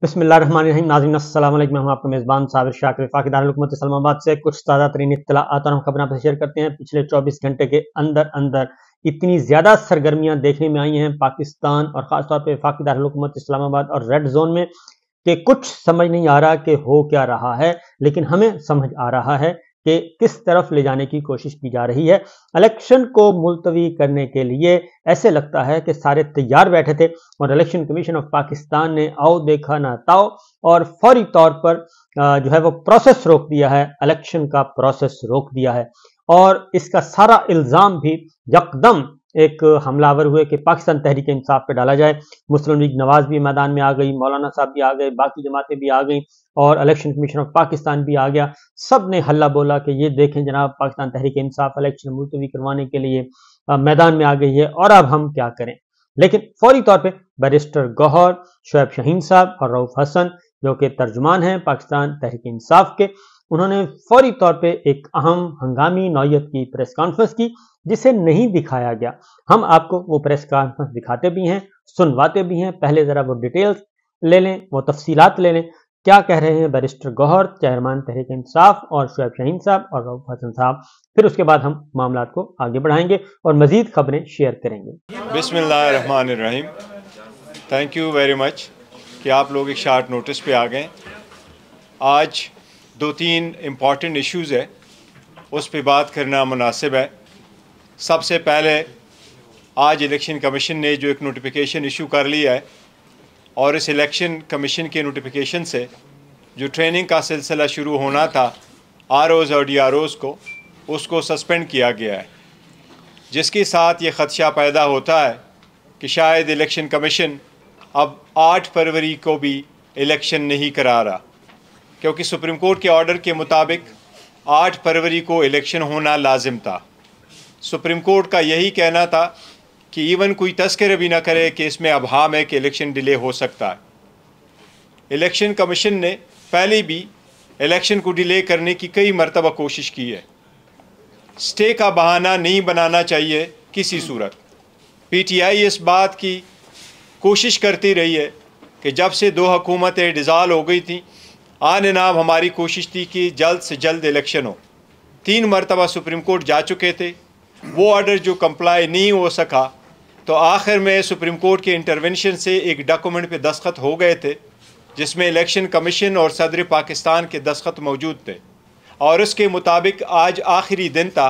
बिस्मिल्लाहिर्रहमानिर्रहीम। नाज़रीन अस्सलाम वालेकुम। मैं हूं आपका मेज़बान साबिर शाकिर। वफाकी दारुल हुकूमत इस्लामाबाद से कुछ ताज़ा तरीन इत्तलाआत और हम खबरें आपसे शेयर करते हैं। पिछले 24 घंटे के अंदर अंदर इतनी ज़्यादा सरगर्मियां देखने में आई हैं पाकिस्तान और ख़ासतौर पर वफाकी दारुल हुकूमत इस्लामाबाद और रेड जोन में कि कुछ समझ नहीं आ रहा कि हो क्या रहा है, लेकिन हमें समझ आ रहा है कि किस तरफ ले जाने की कोशिश की जा रही है। इलेक्शन को मुलतवी करने के लिए ऐसे लगता है कि सारे तैयार बैठे थे और इलेक्शन कमीशन ऑफ पाकिस्तान ने आओ देखा ना ताओ और फौरी तौर पर जो है वो प्रोसेस रोक दिया है, इलेक्शन का प्रोसेस रोक दिया है। और इसका सारा इल्ज़ाम भी यकदम एक हमलावर हुए कि पाकिस्तान तहरीक इंसाफ पे डाला जाए। मुस्लिम लीग नवाज भी मैदान में आ गई, मौलाना साहब भी आ गए, बाकी जमातें भी आ गई और इलेक्शन कमीशन ऑफ पाकिस्तान भी आ गया। सब ने हल्ला बोला कि ये देखें जनाब, पाकिस्तान तहरीक इंसाफ इलेक्शन मुलतवी करवाने के लिए मैदान में आ गई है और अब हम क्या करें। लेकिन फौरी तौर पर बैरिस्टर गौहर, शुएब शाहीन साहब और रऊफ हसन जो कि तर्जुमान हैं पाकिस्तान तहरीक इंसाफ के, उन्होंने फौरी तौर पे एक अहम हंगामी नौयत की प्रेस कॉन्फ्रेंस की जिसे नहीं दिखाया गया। हम आपको वो प्रेस कॉन्फ्रेंस दिखाते भी हैं, सुनवाते भी हैं। पहले जरा वो डिटेल्स ले लें, वो तफसीलात ले लें, क्या कह रहे हैं बैरिस्टर गौहर, चेयरमैन तहरीक इंसाफ और शुएब शाहीन साहब और रऊफ हसन साहब। फिर उसके बाद हम मामला को आगे बढ़ाएंगे और मजीद खबरें शेयर करेंगे। बिस्मिल्लाहिर्रहमानिर्रहीम। थैंक यू वेरी मच कि आप लोग एक शार्ट नोटिस पे आ गए। आज 2-3 इम्पॉर्टेंट इश्यूज़ है, उस पर बात करना मुनासिब है। सबसे पहले आज इलेक्शन कमीशन ने जो एक नोटिफिकेशन इशू कर लिया है और इस इलेक्शन कमीशन के नोटिफिकेशन से जो ट्रेनिंग का सिलसिला शुरू होना था आरओज़ और डीआरओज़ को, उसको सस्पेंड किया गया है, जिसके साथ ये ख़दशा पैदा होता है कि शायद इलेक्शन कमीशन अब 8 फरवरी को भी इलेक्शन नहीं करा रहा, क्योंकि सुप्रीम कोर्ट के ऑर्डर के मुताबिक 8 फरवरी को इलेक्शन होना लाजिम था। सुप्रीम कोर्ट का यही कहना था कि इवन कोई तस्करा भी ना करे कि इसमें अभाम है कि इलेक्शन डिले हो सकता है। इलेक्शन कमीशन ने पहले भी इलेक्शन को डिले करने की कई मरतबा कोशिश की है। स्टे का बहाना नहीं बनाना चाहिए किसी सूरत। पीटीआई इस बात की कोशिश करती रही है कि जब से 2 हुकूमतें डिज़ाल्व हो गई थी, आन नाम हमारी कोशिश थी कि जल्द से जल्द इलेक्शन हो। 3 मरतबा सुप्रीम कोर्ट जा चुके थे, वो ऑर्डर जो कंप्लाई नहीं हो सका, तो आखिर में सुप्रीम कोर्ट के इंटरवेंशन से एक डॉक्यूमेंट पे दस्तखत हो गए थे जिसमें इलेक्शन कमीशन और सदर पाकिस्तान के दस्तखत मौजूद थे। और उसके मुताबिक आज आखिरी दिन था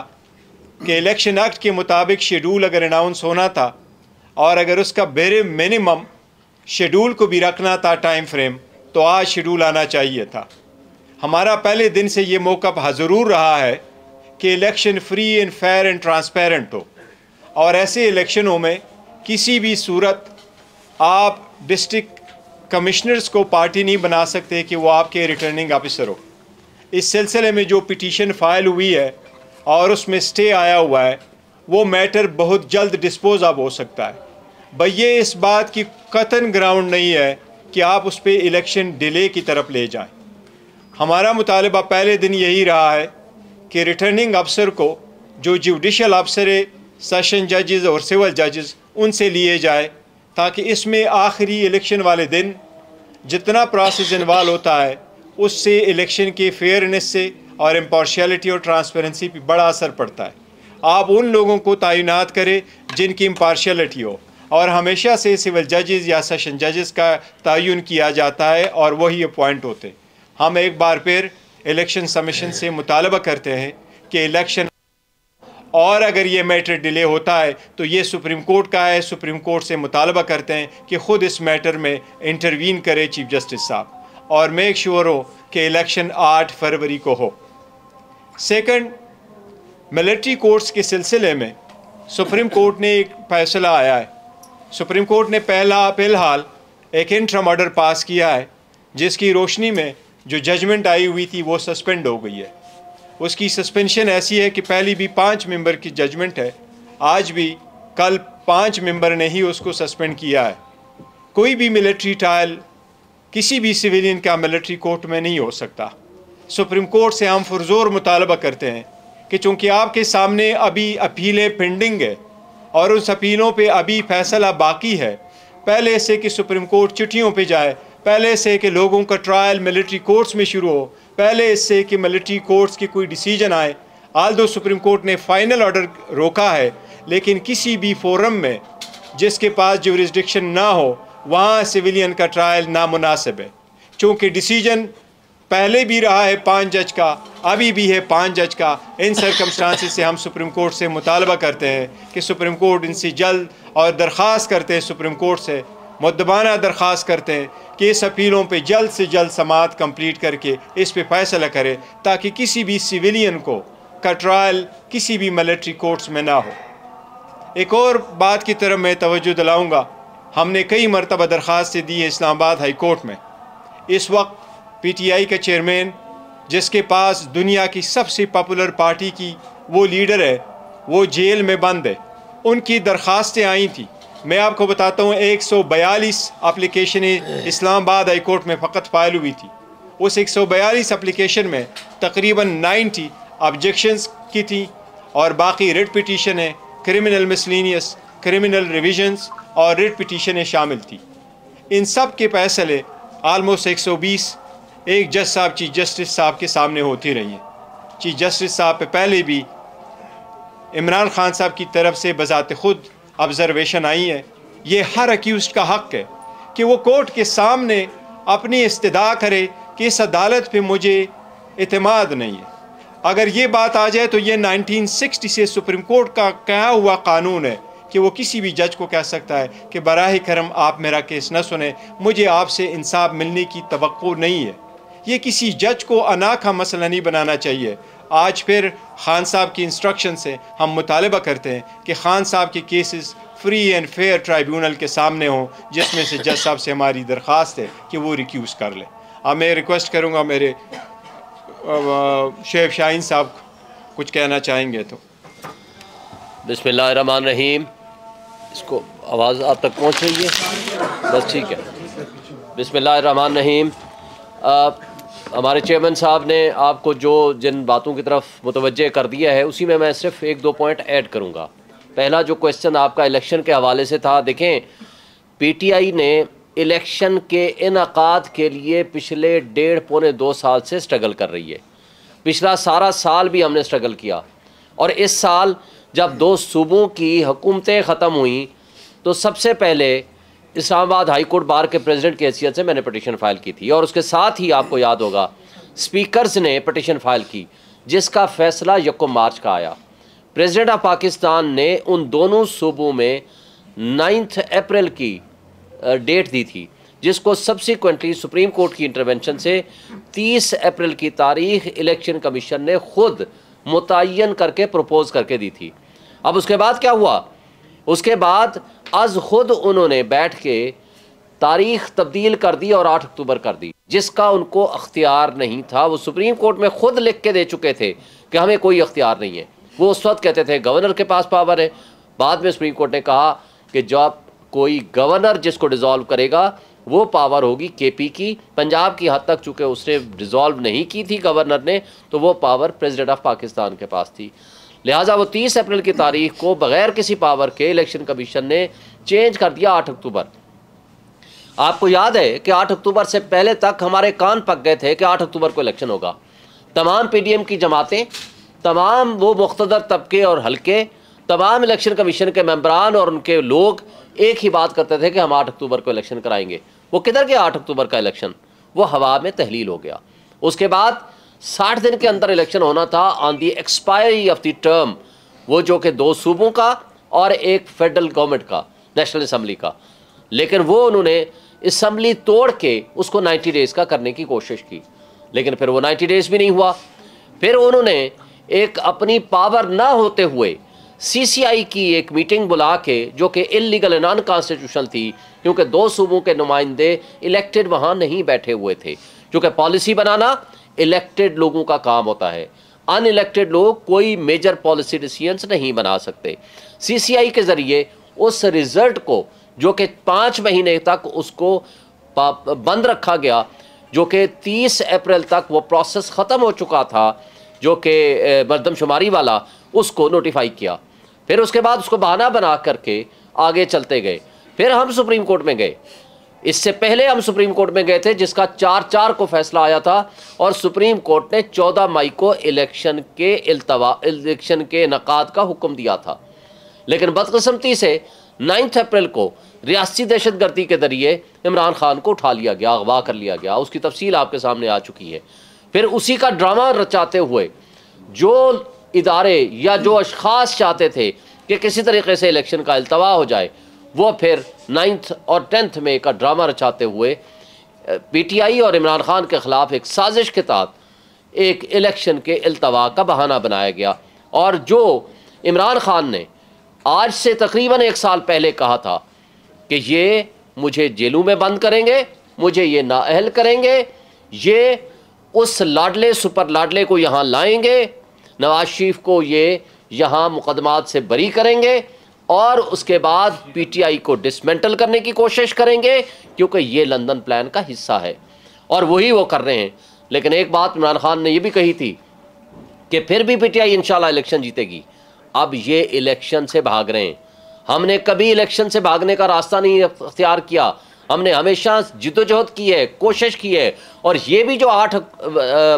कि इलेक्शन एक्ट के मुताबिक शेड्यूल अगर अनाउंस होना था और अगर उसका बेरे मिनिमम शेड्यूल को भी रखना था टाइम फ्रेम, तो आज शेड्यूल आना चाहिए था। हमारा पहले दिन से ये मौक़िफ़ ज़रूर रहा है कि election free and fair and transparent हो, और ऐसे इलेक्शनों में किसी भी सूरत आप डिस्ट्रिक्ट कमिश्नर्स को पार्टी नहीं बना सकते कि वो आपके रिटर्निंग ऑफिसर हो। इस सिलसिले में जो पिटीशन फाइल हुई है और उसमें स्टे आया हुआ है, वो मैटर बहुत जल्द डिस्पोज ऑफ हो सकता है। भाई ये इस बात की कतन ग्राउंड नहीं है कि आप उस पर इलेक्शन डिले की तरफ ले जाएं। हमारा मुतालबा पहले दिन यही रहा है कि रिटर्निंग अफसर को जो जुडिशल अफसर है, सेशन जजेस और सिविल जजेस, उनसे लिए जाए ताकि इसमें आखिरी इलेक्शन वाले दिन जितना प्रोसेस इन्वॉल्व होता है उससे इलेक्शन के फेयरनेस से और इम्पार्शियलिटी और ट्रांसपेरेंसी पर बड़ा असर पड़ता है। आप उन लोगों को तैनात करें जिनकी इम्पार्शियलिटी हो, और हमेशा से सिविल जजेस या सेशन जजेस का तयन किया जाता है और वही अपॉइंट होते हैं। हम एक बार फिर इलेक्शन कमीशन से मुतालबा करते हैं कि इलेक्शन, और अगर ये मैटर डिले होता है तो ये सुप्रीम कोर्ट का है। सुप्रीम कोर्ट से मुतालबा करते हैं कि ख़ुद इस मैटर में इंटरवीन करे चीफ जस्टिस साहब और मेक श्योर हो कि इलेक्शन 8 फरवरी को हो। सेकंड, मिलिट्री कोर्ट्स के सिलसिले में सुप्रीम कोर्ट ने एक फैसला आया है। सुप्रीम कोर्ट ने फ़िलहाल एक इंटरम ऑर्डर पास किया है जिसकी रोशनी में जो जजमेंट आई हुई थी वो सस्पेंड हो गई है। उसकी सस्पेंशन ऐसी है कि पहली भी 5 मेंबर की जजमेंट है, आज भी कल 5 मेंबर ने ही उसको सस्पेंड किया है। कोई भी मिलिट्री ट्रायल किसी भी सिविलियन का मिलिट्री कोर्ट में नहीं हो सकता। सुप्रीम कोर्ट से हम पुरजोर मुतालबा करते हैं कि चूँकि आपके सामने अभी अपीलें पेंडिंग है और उस अपीलों पे अभी फैसला बाकी है, पहले से कि सुप्रीम कोर्ट चिट्ठियों पे जाए पहले से कि लोगों का ट्रायल मिलिट्री कोर्ट्स में शुरू हो, पहले इससे कि मिलिट्री कोर्ट्स की कोई डिसीजन आए। आल्दो सुप्रीम कोर्ट ने फाइनल ऑर्डर रोका है, लेकिन किसी भी फोरम में जिसके पास जुरिस्डिक्शन ना हो वहाँ सिविलियन का ट्रायल नामुनासिब है। चूँकि डिसीजन पहले भी रहा है 5 जज का, अभी भी है 5 जज का। इन सरकमस्टांसिस से हम सुप्रीम कोर्ट से मुतालबा करते हैं कि सुप्रीम कोर्ट इनसे जल्द, और दरख्वास्त करते हैं सुप्रीम कोर्ट से, मुद्दबाना दरख्वास्त करते हैं कि इस अपीलों पे जल्द से जल्द समाअत कंप्लीट करके इस पे फैसला करे, ताकि किसी भी सिविलियन को का ट्रायल किसी भी मिलिट्री कोर्ट्स में ना हो। एक और बात की तरफ मैं तवज्जो दिलाऊँगा, हमने कई मरतबा दरख्वास्तें दी है इस्लामाबाद हाई कोर्ट में। इस वक्त PTI का चेयरमैन, जिसके पास दुनिया की सबसे पॉपुलर पार्टी की वो लीडर है, वो जेल में बंद है। उनकी दरख्वास्तें आई थी, मैं आपको बताता हूँ 142 एप्लीकेशनें इस्लामाबाद हाई कोर्ट में फ़कत फाइल हुई थी। उस 142 एप्लीकेशन में तकरीबन 90 ऑब्जेक्शंस की थी, और बाकी रिट पिटीशन है, क्रिमिनल मिसलिनियस, क्रिमिनल रिविजन्स और रिट पिटीशनें शामिल थी। इन सब के फैसले आलमोस्ट 120 एक जज साहब चीफ जस्टिस साहब के सामने होती रही हैं। चीफ जस्टिस साहब पे पहले भी इमरान खान साहब की तरफ से बजाते खुद ऑब्जर्वेशन आई है। ये हर अक्यूज़्ड का हक़ है कि वो कोर्ट के सामने अपनी इस्तदा करे कि इस अदालत पे मुझे इत्मीनान नहीं है। अगर ये बात आ जाए तो ये 1960 से सुप्रीम कोर्ट का क्या हुआ कानून है कि वो किसी भी जज को कह सकता है कि बराह करम आप मेरा केस न सुने, मुझे आपसे इंसाफ मिलने की तवक्को नहीं है। ये किसी जज को अना का मसला नहीं बनाना चाहिए। आज फिर खान साहब की इंस्ट्रक्शन से हम मुतालबा करते हैं कि खान साहब के cases free and fair tribunal के सामने हों, जिसमें से जज साहब से हमारी दरख्वास्त है कि वो रिक्यूज़ कर लें। अब मैं रिक्वेस्ट करूँगा मेरे शेख शाहीन साहब कुछ कहना चाहेंगे तो। बिस्मिल्लाहिर्रहमानिर्रहीम। इसको आवाज़ आप तक पहुँच रही है? बस ठीक है। बिस्मिल्लाहिर्रहमानिर्रहीम। हमारे चेयरमैन साहब ने आपको जिन बातों की तरफ मुतवज्जे कर दिया है, उसी में मैं सिर्फ 1-2 पॉइंट ऐड करूँगा। पहला जो क्वेश्चन आपका इलेक्शन के हवाले से था, देखें PTI ने इलेक्शन के इनकाद के लिए पिछले 1.5-2 साल से स्ट्रगल कर रही है। पिछला सारा साल भी हमने स्ट्रगल किया, और इस साल जब 2 सूबों की हुकूमतें ख़त्म हुई तो सबसे पहले इस्लामाबाद हाई कोर्ट बार के प्रेसिडेंट की हैसियत से मैंने पटिशन फ़ाइल की थी, और उसके साथ ही आपको याद होगा स्पीकर्स ने पटिशन फ़ाइल की, जिसका फ़ैसला 1 मार्च का आया। प्रेसिडेंट ऑफ पाकिस्तान ने उन दोनों सूबों में 9 अप्रैल की डेट दी थी, जिसको सब्सिक्वेंटली सुप्रीम कोर्ट की इंटरवेंशन से 30 अप्रैल की तारीख इलेक्शन कमीशन ने खुद मुतय्यन करके प्रपोज करके दी थी। अब उसके बाद क्या हुआ? उसके बाद आज खुद उन्होंने बैठ के तारीख तब्दील कर दी और 8 अक्टूबर कर दी, जिसका उनको अख्तियार नहीं था। वो सुप्रीम कोर्ट में खुद लिख के दे चुके थे कि हमें कोई अख्तियार नहीं है। वो उस वक्त कहते थे गवर्नर के पास पावर है। बाद में सुप्रीम कोर्ट ने कहा कि जब कोई गवर्नर जिसको डिज़ोल्व करेगा वो पावर होगी KP की। पंजाब की हद तक चूँकि उसने डिज़ोल्व नहीं की थी गवर्नर ने, तो वो पावर प्रेसिडेंट ऑफ पाकिस्तान के पास थी। लिहाजा वो 30 अप्रैल की तारीख को बग़ैर किसी पावर के इलेक्शन कमीशन ने चेंज कर दिया 8 अक्टूबर। आपको याद है कि 8 अक्टूबर से पहले तक हमारे कान पक गए थे कि 8 अक्टूबर को इलेक्शन होगा। तमाम PDM की जमातें, तमाम वो मुख्तदर तबके और हल्के, तमाम इलेक्शन कमीशन के मेंबरान और उनके लोग एक ही बात करते थे कि हम 8 अक्टूबर को इलेक्शन कराएंगे। वो किधर गया 8 अक्टूबर का इलेक्शन? वो हवा में तहलील हो गया। उसके बाद 60 दिन के अंदर इलेक्शन होना था on the expiry of the term, वो जो कि 2 सूबों का और एक फेडरल गवर्नमेंट का, नेशनल असम्बली का। लेकिन वो उन्होंने असम्बली तोड़ के उसको 90 डेज़ का करने की कोशिश की, लेकिन फिर वो 90 डेज़ भी नहीं हुआ। फिर उन्होंने एक अपनी पावर ना होते हुए CCI की एक मीटिंग बुला के, जो कि इलीगल एंड अनकॉन्स्टिट्यूशनल थी, क्योंकि 2 सूबों के नुमाइंदे इलेक्टेड वहाँ नहीं बैठे हुए थे। क्योंकि पॉलिसी बनाना इलेक्टेड लोगों का काम होता है, अनइलेक्टेड लोग कोई मेजर पॉलिसी डिसीजंस नहीं बना सकते। CCI के ज़रिए उस रिज़ल्ट को, जो कि 5 महीने तक उसको बंद रखा गया, जो कि 30 अप्रैल तक वो प्रोसेस ख़त्म हो चुका था, जो कि मरदमशुमारी वाला, उसको नोटिफाई किया। फिर उसके बाद उसको बहाना बना करके आगे चलते गए। फिर हम सुप्रीम कोर्ट में गए। इससे पहले हम सुप्रीम कोर्ट में गए थे जिसका 4-4 को फैसला आया था और सुप्रीम कोर्ट ने 14 मई को इलेक्शन के इनेकाद का हुक्म दिया था। लेकिन बदकिस्मती से 9 अप्रैल को रियासती दहशतगर्दी के जरिए इमरान खान को उठा लिया गया, अगवा कर लिया गया। उसकी तफसील आपके सामने आ चुकी है। फिर उसी का ड्रामा रचाते हुए जो इदारे या जो अशखास चाहते थे कि किसी तरीके से इलेक्शन का इल्तवा हो जाए, वो फिर 9 और 10 मई का ड्रामा रचाते हुए PTI और इमरान खान के ख़िलाफ़ एक साजिश के तहत एक इलेक्शन के इल्तवा का बहाना बनाया गया। और जो इमरान खान ने आज से तकरीबन 1 साल पहले कहा था कि ये मुझे जेलों में बंद करेंगे, मुझे ये नाअहल करेंगे, ये उस लाडले सुपर लाडले को यहाँ लाएंगे, नवाज शरीफ को ये यहाँ मुकदमात से बरी करेंगे और उसके बाद PTI को डिसमेंटल करने की कोशिश करेंगे, क्योंकि ये लंदन प्लान का हिस्सा है और वही वो कर रहे हैं। लेकिन एक बात इमरान खान ने ये भी कही थी कि फिर भी PTI इंशाल्लाह इलेक्शन जीतेगी। अब ये इलेक्शन से भाग रहे हैं। हमने कभी इलेक्शन से भागने का रास्ता नहीं अख्तियार किया। हमने हमेशा जिद्दोजहद की है, कोशिश की है। और ये भी जो 8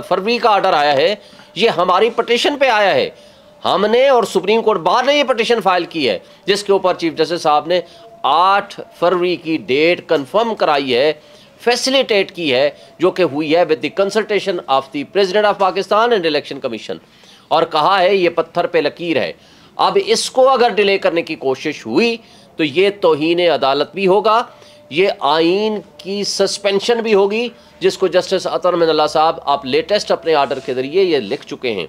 फरवरी का आर्डर आया है, ये हमारी पटिशन पे आया है। हमने और सुप्रीम कोर्ट बार ने ये पटिशन फाइल की है, जिसके ऊपर चीफ जस्टिस साहब ने 8 फरवरी की डेट कंफर्म कराई है, फैसिलिटेट की है, जो कि हुई है with the consultation of the president of Pakistan and election commission. और कहा है ये पत्थर पे लकीर है। अब इसको अगर डिले करने की कोशिश हुई तो ये तौहीन अदालत भी होगा, ये आइन की सस्पेंशन भी होगी, जिसको जस्टिस अतर मिनल्लाह साहब आप लेटेस्ट अपने आर्डर के ज़रिए ये लिख चुके हैं।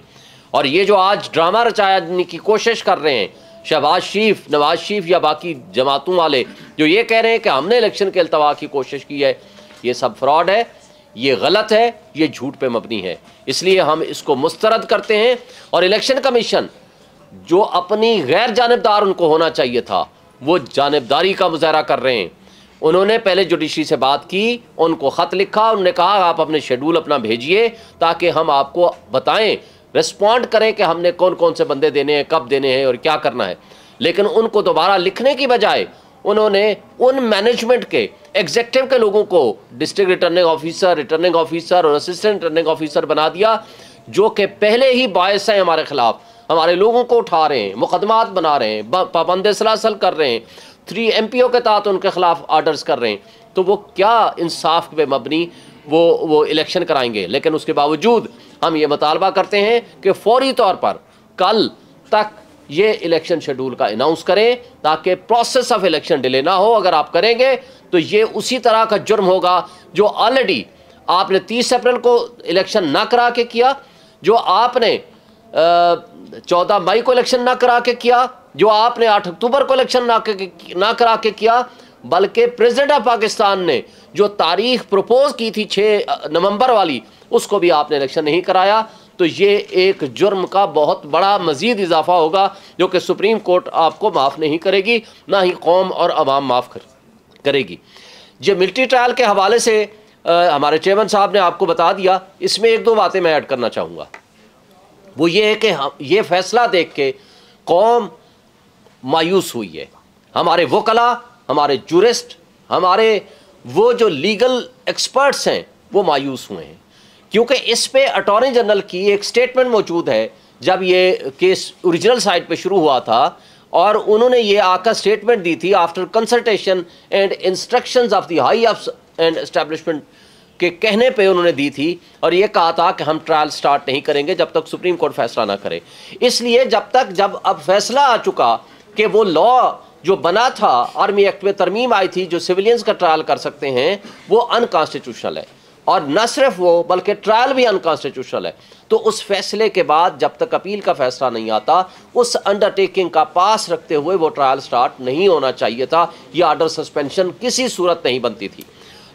और ये जो आज ड्रामा रचाने की कोशिश कर रहे हैं शहबाज शरीफ, नवाज शरीफ या बाकी जमातों वाले, जो ये कह रहे हैं कि हमने इलेक्शन के अल्तवा की कोशिश की है, ये सब फ्रॉड है, ये गलत है, ये झूठ पे मबनी है। इसलिए हम इसको मुस्तरद करते हैं। और इलेक्शन कमीशन जो अपनी गैर जानिबदार उनको होना चाहिए था, वो जानिबदारी का मुजाहरा कर रहे हैं। उन्होंने पहले जुडिशरी से बात की, उनको ख़त लिखा, उन्होंने कहा आप अपने शेड्यूल अपना भेजिए ताकि हम आपको बताएं, रिस्पॉन्ड करें कि हमने कौन कौन से बंदे देने हैं, कब देने हैं और क्या करना है। लेकिन उनको दोबारा लिखने की बजाय उन्होंने उन मैनेजमेंट के एग्जेक्टिव के लोगों को डिस्ट्रिक्ट रिटर्निंग ऑफिसर और असिस्टेंट रिटर्निंग ऑफिसर बना दिया, जो कि पहले ही बायस हैं हमारे खिलाफ, हमारे लोगों को उठा रहे हैं, मुकदमात बना रहे हैं, पाबंद सलासल कर रहे हैं, 3 MPO के तहत उनके खिलाफ आर्डर्स कर रहे हैं। तो वो क्या इंसाफ पे मबनी वो इलेक्शन कराएंगे। लेकिन उसके बावजूद हम ये मुतालबा करते हैं कि फौरी तौर पर कल तक ये इलेक्शन शेड्यूल का अनाउंस करें, ताकि प्रोसेस ऑफ इलेक्शन डिले ना हो। अगर आप करेंगे तो ये उसी तरह का जुर्म होगा जो ऑलरेडी आपने 30 अप्रैल को इलेक्शन ना करा के किया, जो आपने 14 मई को इलेक्शन ना करा के किया, जो आपने 8 अक्टूबर को इलेक्शन ना करा के किया, बल्कि प्रेसिडेंट ऑफ पाकिस्तान ने जो तारीख प्रपोज की थी 6 नवंबर वाली, उसको भी आपने इलेक्शन नहीं कराया। तो ये एक जुर्म का बहुत बड़ा मजीद इजाफा होगा, जो कि सुप्रीम कोर्ट आपको माफ़ नहीं करेगी, ना ही कौम और अवाम माफ़ करेगी। जो मिलिट्री ट्रायल के हवाले से हमारे चेयरमैन साहब ने आपको बता दिया, इसमें 1-2 बातें मैं ऐड करना चाहूँगा। वो ये है कि ये फैसला देख के कौम मायूस हुई है। हमारे वकला, हमारे जूरिस्ट, हमारे वो जो लीगल एक्सपर्ट्स हैं, वो मायूस हुए हैं, क्योंकि इस पे अटॉर्नी जनरल की एक स्टेटमेंट मौजूद है जब ये केस ओरिजिनल साइट पे शुरू हुआ था, और उन्होंने ये आकर स्टेटमेंट दी थी after consultation and instructions of the high and establishment के कहने पे उन्होंने दी थी, और ये कहा था कि हम ट्रायल स्टार्ट नहीं करेंगे जब तक सुप्रीम कोर्ट फैसला ना करे। इसलिए जब अब फैसला आ चुका कि वो लॉ जो बना था, आर्मी एक्ट में तरमीम आई थी जो सिविलियंस का ट्रायल कर सकते हैं, वो अनकॉन्स्टिट्यूशनल है, और न सिर्फ वो बल्कि ट्रायल भी अनकॉन्स्टिट्यूशनल है। तो उस फैसले के बाद जब तक अपील का फैसला नहीं आता, उस अंडरटेकिंग का पास रखते हुए वो ट्रायल स्टार्ट नहीं होना चाहिए था। ये ऑर्डर सस्पेंशन किसी सूरत नहीं बनती थी।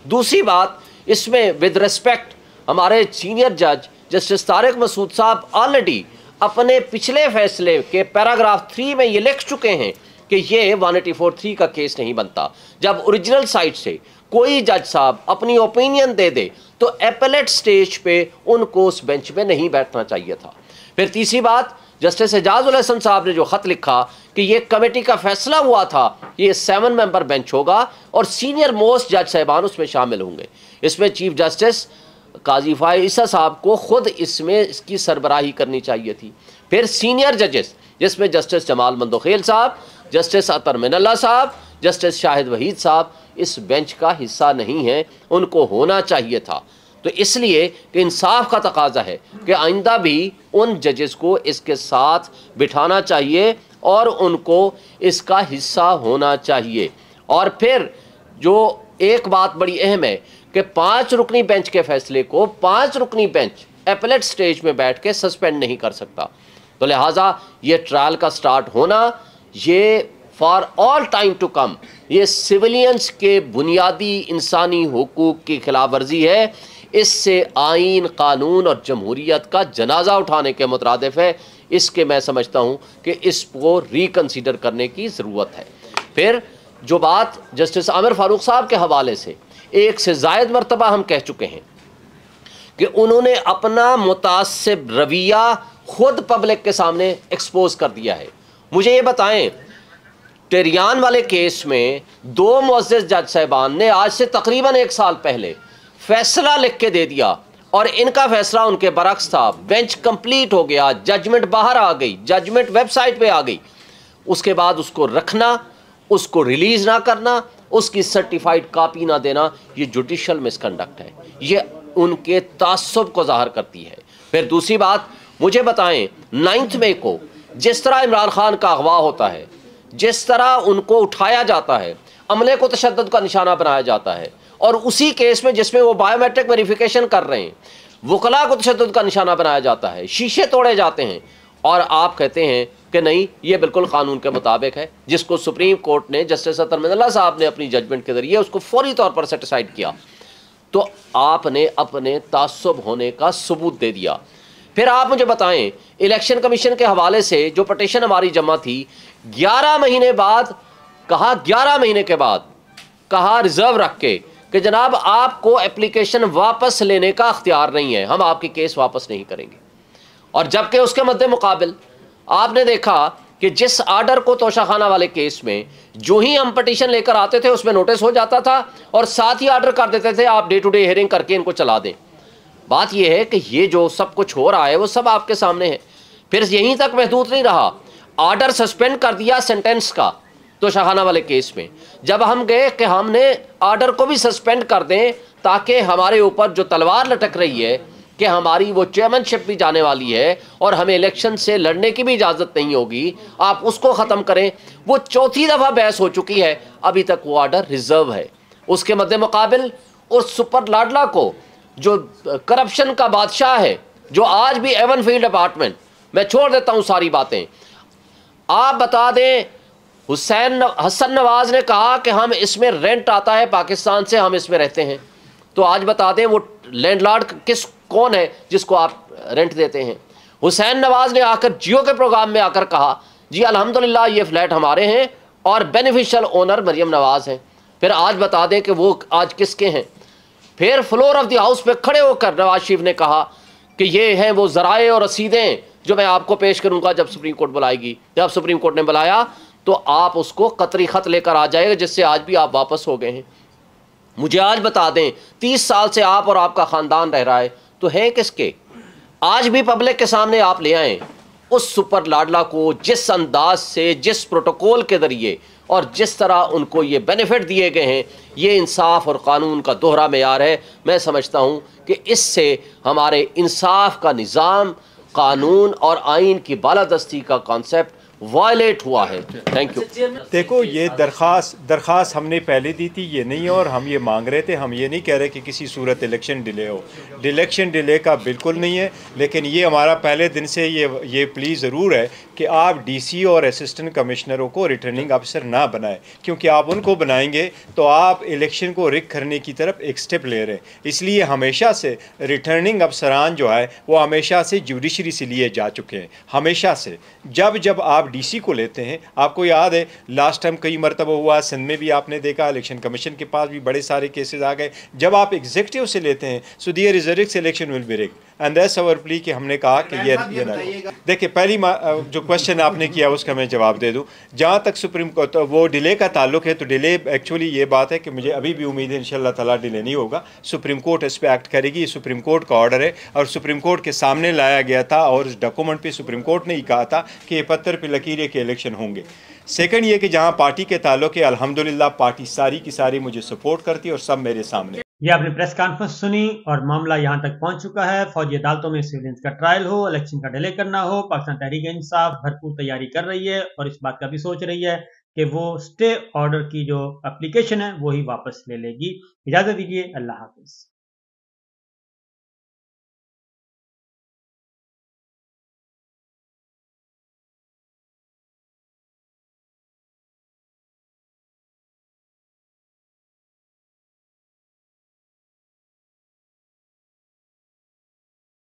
दूसरी बात, इसमें विद रिस्पेक्ट हमारे सीनियर जज जस्टिस तारिक मसूद साहब ऑलरेडी अपने पिछले फैसले के पैराग्राफ 3 में ये लिख चुके हैं कि ये 184(3) का केस नहीं बनता। जब ओरिजिनल साइट से कोई जज साहब अपनी ओपिनियन दे दे तो एपेलेट स्टेज पे उनको उस बेंच में नहीं बैठना चाहिए था। फिर तीसरी बात, जस्टिस एजाज उल हसन साहब ने जो ख़त लिखा कि ये कमेटी का फैसला हुआ था, ये 7 मेंबर बेंच होगा और सीनियर मोस्ट जज साहिबान उसमें शामिल होंगे। इसमें चीफ जस्टिस काजी फाइज ईसा साहब को खुद इसमें इसकी सरबराही करनी चाहिए थी। फिर सीनियर जजेस जिसमें जस्टिस जमाल मंदोखेल साहब, जस्टिस अतर मिनल्ला साहब, जस्टिस शाहिद वहीद साहब इस बेंच का हिस्सा नहीं है, उनको होना चाहिए था। तो इसलिए कि इंसाफ का तकाजा है कि आइंदा भी उन जजेस को इसके साथ बिठाना चाहिए और उनको इसका हिस्सा होना चाहिए। और फिर जो एक बात बड़ी अहम है कि 5 रुकनी बेंच के फैसले को 5 रुकनी बेंच एपलेट स्टेज में बैठ के सस्पेंड नहीं कर सकता। तो लिहाजा ये ट्रायल का स्टार्ट होना ये for all time to come ये सिविलियंस के बुनियादी इंसानी हुकूक की खिलाफ वर्जी है। इससे आइन, कानून और जमहूरियत का जनाजा उठाने के मुतरादिफ है। इसके मैं समझता हूँ कि इसको रिकन्सिडर करने की ज़रूरत है। फिर जो बात जस्टिस आमिर फारूक साहब के हवाले से एक से ज़ायद मरतबा हम कह चुके हैं कि उन्होंने अपना मुतासिब रवैया खुद पब्लिक के सामने एक्सपोज कर दिया है। मुझे ये बताएं, टेरियान वाले केस में 2 मुअज़्ज़िज़ जज साहिबान ने आज से तकरीबन 1 साल पहले फैसला लिख के दे दिया और इनका फैसला उनके बरक्स था। बेंच कंप्लीट हो गया, जजमेंट बाहर आ गई, जजमेंट वेबसाइट पे आ गई। उसके बाद उसको रखना, उसको रिलीज़ ना करना, उसकी सर्टिफाइड कॉपी ना देना, ये जुडिशल मिसकंडक्ट है। ये उनके तासुब को ज़ाहिर करती है। फिर दूसरी बात, मुझे बताएं 9 मई को जिस तरह इमरान खान का अगवा होता है, जिस तरह उनको उठाया जाता है, अमले को तशद्दुद का निशाना बनाया जाता है, और उसी केस में जिसमें वो बायोमेट्रिक वेरिफिकेशन कर रहे हैं, वकला को तशद्दुद का निशाना बनाया जाता है, शीशे तोड़े जाते हैं, और आप कहते हैं कि नहीं ये बिल्कुल कानून के मुताबिक है, जिसको सुप्रीम कोर्ट ने जस्टिस अतर मिनल्ला साहब ने अपनी जजमेंट के जरिए उसको फौरी तौर पर सेटिसाइड किया। तो आपने अपने तासुब होने का सबूत दे दिया। फिर आप मुझे बताएं, इलेक्शन कमीशन के हवाले से जो पटिशन हमारी जमा थी, 11 महीने बाद कहा, 11 महीने के बाद कहा रिजर्व रख के कि जनाब आपको एप्लीकेशन वापस लेने का अख्तियार नहीं है, हम आपकी केस वापस नहीं करेंगे। और जबकि उसके मद्दे मुकाबिल आपने देखा कि जिस आर्डर को तोशाखाना वाले केस में जो ही हम पटिशन लेकर आते थे उसमें नोटिस हो जाता था और साथ ही आर्डर कर देते थे आप डे टू डे हियरिंग करके इनको चला दें। बात यह है कि ये जो सब कुछ हो रहा है वो सब आपके सामने है। फिर यहीं तक महदूद नहीं रहा, आर्डर सस्पेंड कर दिया सेंटेंस का तोशाखाना वाले केस में। जब हम गए कि हमने आर्डर को भी सस्पेंड कर दें ताकि हमारे ऊपर जो तलवार लटक रही है कि हमारी वो चेयरमैनशिप भी जाने वाली है और हमें इलेक्शन से लड़ने की भी इजाज़त नहीं होगी, आप उसको ख़त्म करें। वो 4थी दफ़ा बहस हो चुकी है, अभी तक वो आर्डर रिजर्व है। उसके मद्दे मुकाबिल उस सुपर लाडला को जो करप्शन का बादशाह है, जो आज भी एवनफील्ड अपार्टमेंट, मैं छोड़ देता हूँ सारी बातें, आप बता दें हसन नवाज ने कहा कि हम इसमें रेंट आता है पाकिस्तान से, हम इसमें रहते हैं। तो आज बता दें वो लैंडलॉर्ड कौन है जिसको आप रेंट देते हैं। हुसैन नवाज ने आकर जियो के प्रोग्राम में आकर कहा जी अल्हम्दुलिल्लाह ये फ्लैट हमारे हैं और बेनिफिशियल ओनर मरियम नवाज हैं। फिर आज बता दें कि वो आज किसके हैं। फिर फ्लोर ऑफ द हाउस पे खड़े होकर नवाज शरीफ ने कहा कि ये हैं वो ज़राए और रसीदें जो मैं आपको पेश करूंगा जब सुप्रीम कोर्ट बुलाएगी। जब सुप्रीम कोर्ट ने बुलाया तो आप उसको कतरी ख़त लेकर आ जाएगा, जिससे आज भी आप वापस हो गए हैं। मुझे आज बता दें 30 साल से आप और आपका ख़ानदान रह रहा है, तो है किसके? आज भी पब्लिक के सामने आप ले आएँ उस सुपर लाडला को, जिस अंदाज से, जिस प्रोटोकॉल के ज़रिए और जिस तरह उनको ये बेनिफिट दिए गए हैं। ये इंसाफ और कानून का दोहरा मेयार है। मैं समझता हूँ कि इससे हमारे इंसाफ का निज़ाम, कानून और आइन की बालादस्ती का कॉन्सेप्ट वायलेट हुआ है। Thank you. देखो ये दरख्वास्त हमने पहले दी थी, ये नहीं है, और हम ये मांग रहे थे। हम ये नहीं कह रहे कि किसी सूरत इलेक्शन डिले हो, इलेक्शन डिले का बिल्कुल नहीं है। लेकिन ये हमारा पहले दिन से ये प्ली ज़रूर है कि आप डीसी और असिस्टेंट कमिश्नरों को रिटर्निंग अफसर ना बनाएं, क्योंकि आप उनको बनाएंगे तो आप इलेक्शन को रिग करने की तरफ एक स्टेप ले रहे हैं। इसलिए हमेशा से रिटर्निंग अफसरान जो है वो हमेशा से जुडिशरी से लिए जा चुके हैं। हमेशा से जब आप आप डीसी को लेते हैं, आपको याद है लास्ट टाइम कई मरतबा हुआ, सिंध में भी आपने देखा, इलेक्शन कमीशन के पास भी बड़े सारे केसेस आ गए। जब आप एग्जीक्यूटिव से लेते हैं, so there is a risk election will be rigged, and that's our plea कि हमने कहा कि ये ना। देखिए, पहली जो क्वेश्चन आपने किया उसका मैं जवाब दे दूं। जहां तक सुप्रीम कोर्ट वो डिले का ताल्लुक है, तो डिले एक्चुअली ये बात है कि मुझे अभी भी उम्मीद है इंशाल्लाह ताला डिले नहीं होगा। सुप्रीम कोर्ट इस पर एक्ट करेगी, सुप्रीम कोर्ट का ऑर्डर है और सुप्रीम कोर्ट के सामने लाया गया था और इस डॉक्यूमेंट पे सुप्रीम कोर्ट ने ही कहा था कि ये पत्थर पे लकीर के इलेक्शन होंगे। सेकंड ये कि जहां पार्टी के ताल्लुक है, अल्हम्दुलिल्लाह पार्टी सारी की सारी मुझे सपोर्ट करती है और सब मेरे सामने। ये आपने प्रेस कॉन्फ्रेंस सुनी और मामला यहाँ तक पहुंच चुका है। फौजी अदालतों में सिविलियंस का ट्रायल हो, इलेक्शन का डिले करना हो, पाकिस्तान तहरीक इंसाफ भरपूर तैयारी कर रही है और इस बात का भी सोच रही है कि वो स्टे ऑर्डर की जो एप्लीकेशन है वो ही वापस ले लेगी। इजाजत दीजिए, अल्लाह हाफिज।